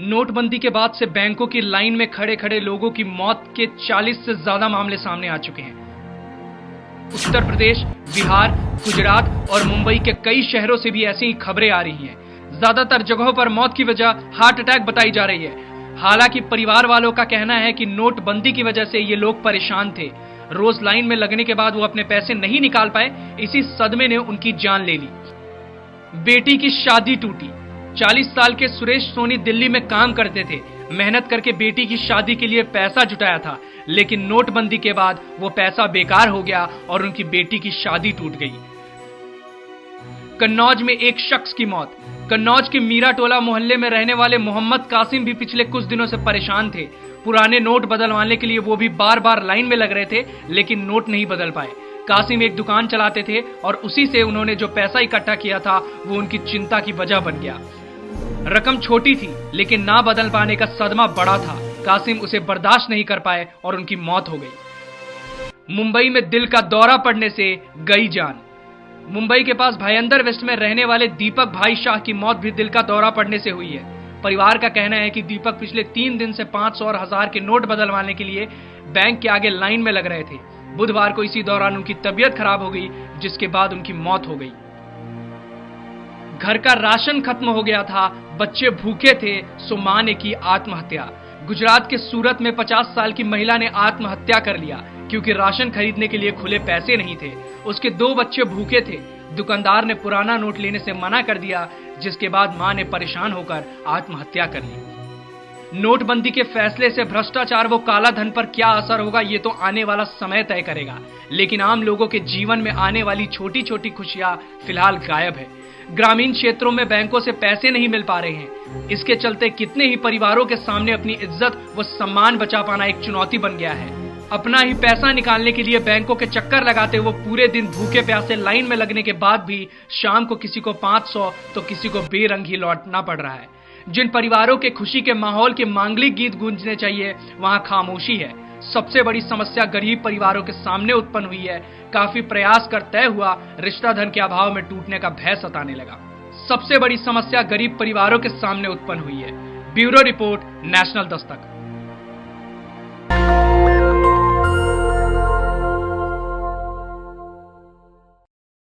नोटबंदी के बाद से बैंकों की लाइन में खड़े खड़े लोगों की मौत के 40 से ज्यादा मामले सामने आ चुके हैं। उत्तर प्रदेश, बिहार, गुजरात और मुंबई के कई शहरों से भी ऐसी ही खबरें आ रही हैं। ज्यादातर जगहों पर मौत की वजह हार्ट अटैक बताई जा रही है। हालांकि परिवार वालों का कहना है कि नोटबंदी की वजह से ये लोग परेशान थे। रोज लाइन में लगने के बाद वो अपने पैसे नहीं निकाल पाए, इसी सदमे ने उनकी जान ले ली। बेटी की शादी टूटी। 40 साल के सुरेश सोनी दिल्ली में काम करते थे। मेहनत करके बेटी की शादी के लिए पैसा जुटाया था, लेकिन नोटबंदी के बाद वो पैसा बेकार हो गया और उनकी बेटी की शादी टूट गई। कन्नौज में एक शख्स की मौत। कन्नौज के मीरा टोला मोहल्ले में रहने वाले मोहम्मद कासिम भी पिछले कुछ दिनों से परेशान थे। पुराने नोट बदलवाने के लिए वो भी बार बार लाइन में लग रहे थे, लेकिन नोट नहीं बदल पाए। कासिम एक दुकान चलाते थे और उसी से उन्होंने जो पैसा इकट्ठा किया था वो उनकी चिंता की वजह बन गया। रकम छोटी थी, लेकिन ना बदल पाने का सदमा बड़ा था। कासिम उसे बर्दाश्त नहीं कर पाए और उनकी मौत हो गई। मुंबई में दिल का दौरा पड़ने से गई जान। मुंबई के पास भाईंदर वेस्ट में रहने वाले दीपक भाई शाह की मौत भी दिल का दौरा पड़ने से हुई है। परिवार का कहना है कि दीपक पिछले 3 दिन से 500 और 1000 के नोट बदलवाने के लिए बैंक के आगे लाइन में लग रहे थे। बुधवार को इसी दौरान उनकी तबीयत खराब हो गई, जिसके बाद उनकी मौत हो गई। घर का राशन खत्म हो गया था, बच्चे भूखे थे, सो मां ने की आत्महत्या। गुजरात के सूरत में 50 साल की महिला ने आत्महत्या कर लिया क्योंकि राशन खरीदने के लिए खुले पैसे नहीं थे। उसके 2 बच्चे भूखे थे। दुकानदार ने पुराना नोट लेने से मना कर दिया, जिसके बाद मां ने परेशान होकर आत्महत्या कर ली। नोटबंदी के फैसले से भ्रष्टाचार व काला धन पर क्या असर होगा ये तो आने वाला समय तय करेगा, लेकिन आम लोगों के जीवन में आने वाली छोटी छोटी खुशियां फिलहाल गायब है। ग्रामीण क्षेत्रों में बैंकों से पैसे नहीं मिल पा रहे हैं। इसके चलते कितने ही परिवारों के सामने अपनी इज्जत व सम्मान बचा पाना एक चुनौती बन गया है। अपना ही पैसा निकालने के लिए बैंकों के चक्कर लगाते वो पूरे दिन भूखे प्यासे लाइन में लगने के बाद भी शाम को किसी को 500 तो किसी को बेरंग ही लौटना पड़ रहा है। जिन परिवारों के खुशी के माहौल के मांगलिक गीत गूंजने चाहिए, वहां खामोशी है। सबसे बड़ी समस्या गरीब परिवारों के सामने उत्पन्न हुई है। काफी प्रयास कर तय हुआ रिश्ता धन के अभाव में टूटने का भय सताने लगा। सबसे बड़ी समस्या गरीब परिवारों के सामने उत्पन्न हुई है। Bureau report, national Dastak.